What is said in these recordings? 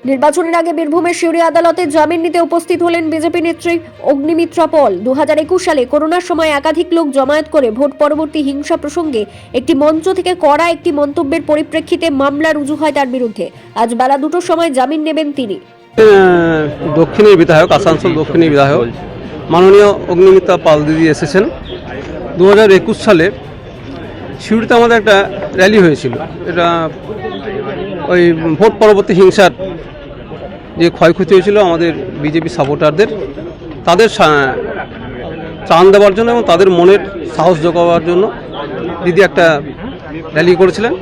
নির্বাচনের আগে বীরভূমের সিউড়ি আদালতে জামিন নিতে উপস্থিত হলেন বিজেপি নেত্রী অগ্নিমিত্রা পল। 2021 সালে করোনার সময় একাধিক লোক জমায়েত করে ভোট পরবর্তী হিংসা প্রসঙ্গে একটি মঞ্চ থেকে করা একটি মন্তব্যের পরিপ্রেক্ষিতে মামলা রুজু হয় তার বিরুদ্ধে। আজ বেলা 2টোর সময় জামিন নেবেন তিনি। দক্ষিণের বিধায়ক, আসানসোল দক্ষিণের বিধায়ক মাননীয় অগ্নিমিত্রা পাল দিদি এসেছেন। 2021 সালে সিউড়িতে আমাদের একটা র্যালি হয়েছিল। এটা ওই ভোট পরবর্তী হিংসার যে ক্ষয়ক্ষতি হয়েছিল আমাদের বিজেপি সাপোর্টারদের, তাদের ত্রাণ দেওয়ার জন্য এবং তাদের মনের সাহস জোগাবার জন্য দিদি একটা র্যালি করেছিলেন।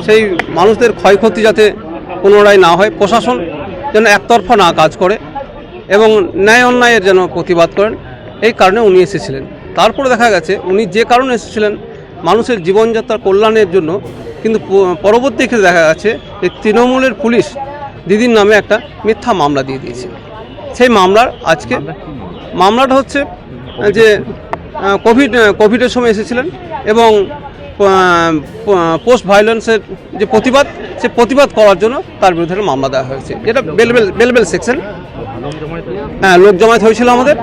সেই মানুষদের ক্ষয়ক্ষতি যাতে পুনরায় না হয়, প্রশাসন যেন একতরফা না কাজ করে এবং ন্যায় অন্যায়ের যেন প্রতিবাদ করেন, এই কারণে উনি এসেছিলেন। তারপরে দেখা গেছে উনি যে কারণে এসেছিলেন মানুষের জীবনযাত্রার কল্যাণের জন্য, কিন্তু পরবর্তী ক্ষেত্রে দেখা গেছে যে তৃণমূলের পুলিশ দিদির নামে একটা মিথ্যা মামলা দিয়ে দিয়েছে। সেই মামলার আজকে মামলাটা হচ্ছে যে কোভিডের সময় এসেছিলেন এবং পোস্ট ভায়োলেন্সের যে প্রতিবাদ, সে প্রতিবাদ করার জন্য তার বিরুদ্ধে মামলা দেওয়া হয়েছে, যেটা বেলবেল সেকশন। হ্যাঁ, লোক জমায়েত হয়েছিল আমাদের,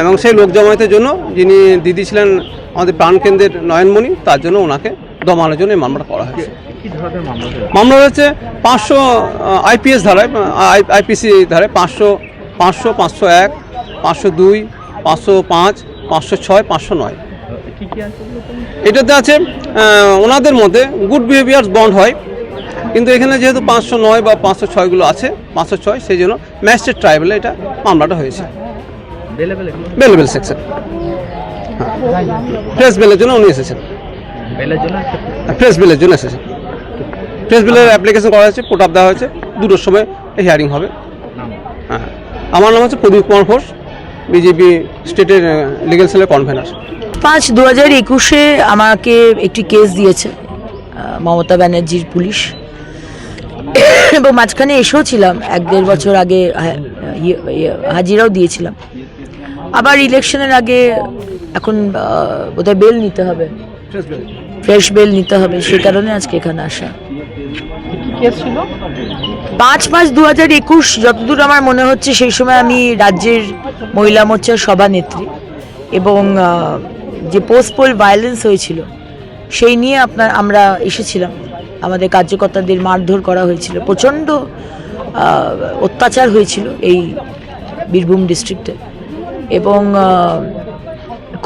এবং সেই লোক জমায়েতের জন্য যিনি দিদি ছিলেন আমাদের প্রাণকেন্দ্রের নয়নমণি, তার জন্য ওনাকে দমানোর জন্য এই মামলাটা করা হয়েছে। মামলা হয়েছে 500 আইপিএস ধারায়, আইপিসি ধারায় 500, 501, 502, 505, 506, 509। এটাতে আছে ওনাদের মধ্যে গুড বিহেভিয়ার্স বন্ড হয়, কিন্তু এখানে যেহেতু 509 বা 506গুলো আছে, 506, সেই জন্য ম্যাজিস্ট্রেট ট্রাইব্যুনালে এটা মামলাটা হয়েছে। বেলেবেল সেকশন, প্রেস বেলের জন্য উনি এসেছেন। প্রেস বিলের জন্য এসেছেন। প্রেস বিলের অ্যাপ্লিকেশন করা হয়েছে, পোর্ট আপ দেওয়া হয়েছে। 2টোর সময় হিয়ারিং হবে। হ্যাঁ, আমার নাম হচ্ছে প্রদীপ কুমার ঘোষ, বিজেপি স্টেটের লিগ্যাল সেলের কনভেনার। 5/2021 আমাকে একটি কেস দিয়েছে মমতা ব্যানার্জির পুলিশ, এবং মাঝখানে এসেও ছিলাম 1-1.5 বছর আগে, হাজিরাও দিয়েছিলাম। আবার ইলেকশনের আগে এখন বোধহয় বেল নিতে হবে, ফ্রেশ বেল নিতে হবে, সেই কারণে আজকে এখানে আসা। 5/5/2021, যতদূর আমার মনে হচ্ছে সেই সময় আমি রাজ্যের মহিলা মোর্চার সভানেত্রী, এবং যে পোস্ট পোল ভায়োলেন্স হয়েছিল সেই নিয়ে আমরা এসেছিলাম। আমাদের কার্যকর্তাদের মারধর করা হয়েছিল, প্রচণ্ড অত্যাচার হয়েছিল এই বীরভূম ডিস্ট্রিক্টে, এবং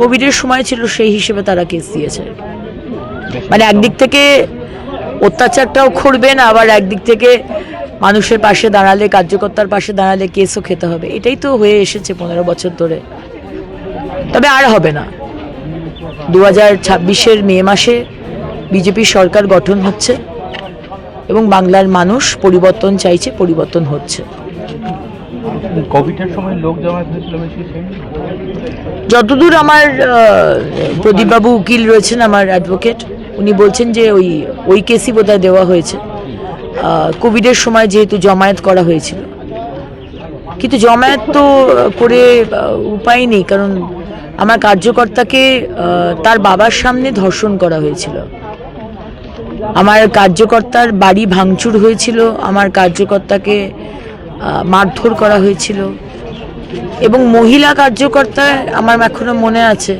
কোভিডের সময় ছিল, সেই হিসেবে তারা কেস দিয়েছে। মানে একদিক থেকে অত্যাচারটাও করবেন, আবার একদিক থেকে মানুষের পাশে দাঁড়ালে, কার্যকর্তার পাশে দাঁড়ালে কেসও খেতে হবে। এটাই তো হয়ে এসেছে 15 বছর ধরে। তবে আর হবে না। 2026-এর মে মাসে বিজেপি সরকার গঠন হচ্ছে এবং বাংলার মানুষ পরিবর্তন চাইছে, পরিবর্তন হচ্ছে। কোভিডের সময় লোক জমায়েত হয়েছিল বেশি, যতদূর আমার প্রদীপবাবু উকিল রয়েছেন, আমার অ্যাডভোকেট, উনি বলছেন যে ওই কেসই বোধহয় দেওয়া হয়েছে। কোভিডের সময় যেহেতু জমায়েত করা হয়েছিল, কিন্তু জমায়েত তো করে উপায় নেই, কারণ আমার কার্যকর্তাকে তার বাবার সামনে ধর্ষণ করা হয়েছিল, আমার কার্যকর্তার বাড়ি ভাঙচুর হয়েছিল, আমার কার্যকর্তাকে মারধর করা হয়েছিল, এবং মহিলা কার্যকর্তা, আমার এখনো মনে আছে,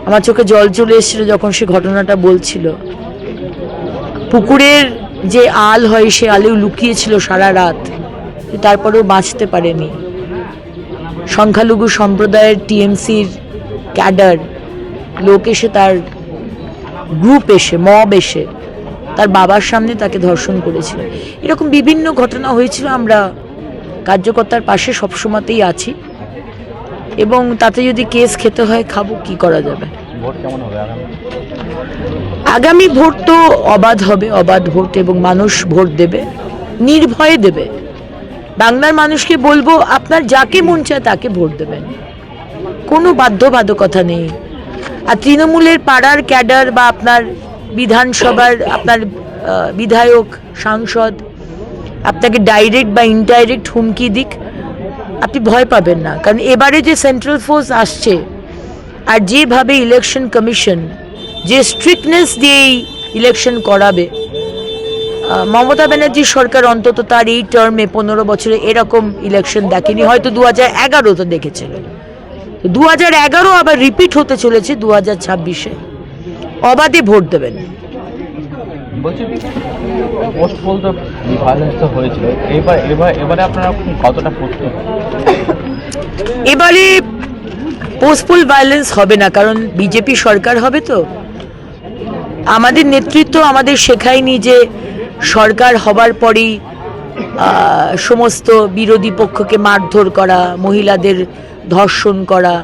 আমার চোখে জল চলে এসেছিল যখন সে ঘটনাটা বলছিল। পুকুরের যে আল হয়, সে আলেও লুকিয়েছিল সারা রাত, তারপরেও বাঁচতে পারেনি। সংখ্যালঘু সম্প্রদায়ের টিএমসির ক্যাডার লোক এসে, তার গ্রুপ এসে, মব এসে তার বাবার সামনে তাকে ধর্ষণ করেছিল। এরকম বিভিন্ন ঘটনা হয়েছিল। আমরা কার্যকর্তার পাশে সবসময়তেই আছি, এবং তাতে যদি কেস খেতে হয়, খাবো, কি করা যাবে। আগামী ভোট তো অবাধ হবে, অবাধ ভোট, এবং মানুষ ভোট দেবে, নির্ভয়ে দেবে। বাংলার মানুষকে বলবো, আপনার যাকে মন চায় তাকে ভোট দেবেন, কোনো বাধ্যবাধকতা নেই। আর তৃণমূলের পাড়ার ক্যাডার বা আপনার বিধানসভার আপনার বিধায়ক, সাংসদ আপনাকে ডাইরেক্ট বা ইনডাইরেক্ট হুমকি দিক, আপনি ভয় পাবেন না। কারণ এবারে যে সেন্ট্রাল ফোর্স আসছে, আর যেভাবে ইলেকশন কমিশন যে স্ট্রিক্টনেস দিয়ে ইলেকশন করাবে, মমতা ব্যানার্জির সরকার অন্তত তার এই টার্মে 15 বছরে এরকম ইলেকশন দেখেনি, হয়তো 2011-তে দেখেছিল। 2011 আবার রিপিট হতে চলেছে 2026-এ। অবাধে ভোট দেবেন। বলছি পোস্ট পোল তো ভায়োলেন্স তো হয়েছিল, এবারে আপনারা কতটা প্রস্তুত? এবারে পোস্টপোল ভায়োলেন্স হবে না, কারণ বিজেপি সরকার হবে। তো আমাদের নেতৃত্ব আমাদের শেখায়নি যে সরকার হবার পরেই সমস্ত বিরোধী পক্ষকে মারধর করা, মহিলাদের ধর্ষণ করা,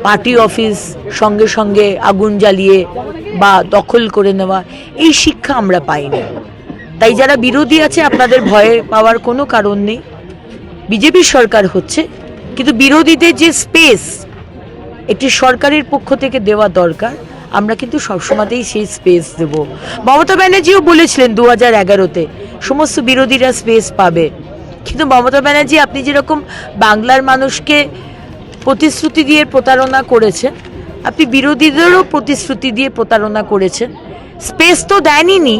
পার্টি অফিস সঙ্গে সঙ্গে আগুন জ্বালিয়ে বা দখল করে নেওয়া, এই শিক্ষা আমরা পাইনি। তাই যারা বিরোধী আছে আপনাদের ভয়ে পাওয়ার কোনো কারণ নেই। বিজেপি সরকার হচ্ছে, কিন্তু বিরোধীদের যে স্পেস একটি সরকারের পক্ষ থেকে দেওয়া দরকার, আমরা কিন্তু সবসময়তেই সেই স্পেস দেব। মমতা ব্যানার্জিও বলেছিলেন 2011-তে সমস্ত বিরোধীরা স্পেস পাবে, কিন্তু মমতা ব্যানার্জি আপনি যেরকম বাংলার মানুষকে প্রতিশ্রুতি দিয়ে প্রতারণা করেছেন, আপনি বিরোধীদেরও প্রতিশ্রুতি দিয়ে প্রতারণা করেছেন। স্পেস তো দেনই,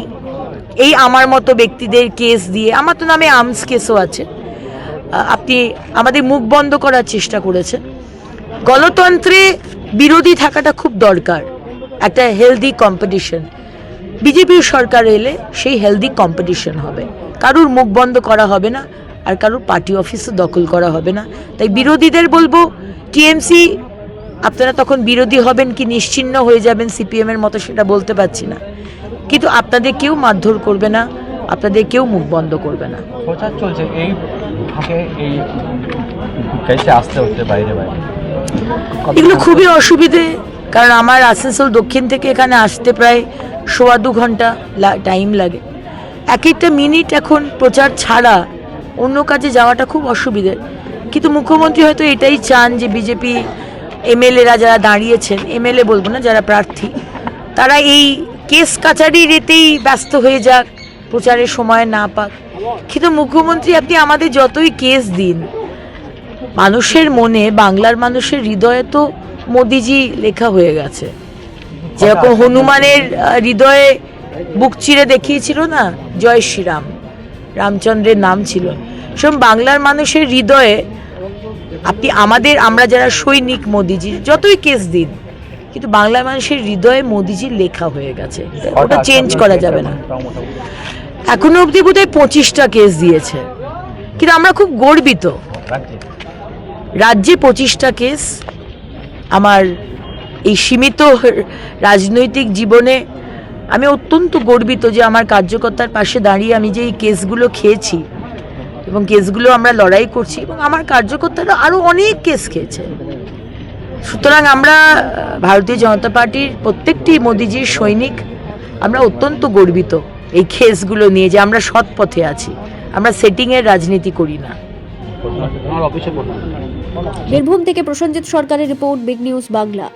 এই আমার মতো ব্যক্তিদের কেস দিয়ে, আমার তো নামে আর্মস কেসও আছে, আপনি আমাদের মুখ বন্ধ করার চেষ্টা করেছেন। গণতন্ত্রে বিরোধী থাকাটা খুব দরকার, একটা হেলদি কম্পিটিশন। বিজেপির সরকার এলে সেই হেলদি কম্পিটিশন হবে, কারুর মুখ বন্ধ করা হবে না, আর কারুর পার্টি অফিসও দখল করা হবে না। তাই বিরোধীদের বলবো, টিএমসি আপনারা তখন বিরোধী হবেন কি নিশ্চিহ্ন হয়ে যাবেন সিপিএমের মতো সেটা বলতে পারছি না, কিন্তু আপনাদের কেউ মারধর করবে না, আপনাদের কেউ মুখ বন্ধ করবে না। প্রচার চলছে, এই ফাঁকে এই কেসে আসতে হচ্ছে বাইরে। এগুলো খুবই অসুবিধে, কারণ আমার আসানসোল দক্ষিণ থেকে এখানে আসতে প্রায় 1.25 ঘন্টা টাইম লাগে। এক একটা মিনিট এখন প্রচার ছাড়া অন্য কাজে যাওয়াটা খুব অসুবিধের। কিন্তু মুখ্যমন্ত্রী হয়তো এটাই চান যে বিজেপি এমএলএরা যারা দাঁড়িয়েছেন, এমএলএ বলবো না, যারা প্রার্থী, তারা এই কেস কাচারির এতেই ব্যস্ত হয়ে যাক, প্রচারের সময় না পাক। কিন্তু মুখ্যমন্ত্রী আপনি আমাদের যতই কেস দিন, মানুষের মনে, বাংলার মানুষের হৃদয়ে তো মোদিজি লেখা হয়ে গেছে। যেরকম হনুমানের হৃদয়ে বুক চিরে দেখিয়েছিল না জয় শ্রীরাম, রামচন্দ্রের নাম ছিল, সেরকম বাংলার মানুষের হৃদয়ে আপনি আমরা যারা সৈনিক মোদিজির, যতই কেস দিন, কিন্তু বাংলার মানুষের হৃদয়ে মোদিজির লেখা হয়ে গেছে, ওটা চেঞ্জ করা যাবে না। এখনো অবধি বোধহয় 25টা কেস দিয়েছে, কিন্তু আমরা খুব গর্বিত। রাজ্যে 25টা কেস। আমার এই সীমিত রাজনৈতিক জীবনে আমি অত্যন্ত গর্বিত যে আমার কার্যকর্তার পাশে দাঁড়িয়ে আমি যে এই কেসগুলো খেয়েছি এবং কেসগুলো আমরা লড়াই করছি, এবং আমার কার্যকর্তারা আরও অনেক কেস খেয়েছে। সুতরাং আমরা ভারতীয় জনতা পার্টির প্রত্যেকটি মোদিজির সৈনিক, আমরা অত্যন্ত গর্বিত এই কেসগুলো নিয়ে, যে আমরা সৎ পথে আছি, আমরা সেটিংয়ের রাজনীতি করি না। বীরভূম থেকে প্রসেনজিৎ সরকারের রিপোর্ট, বিগ নিউজ বাংলা।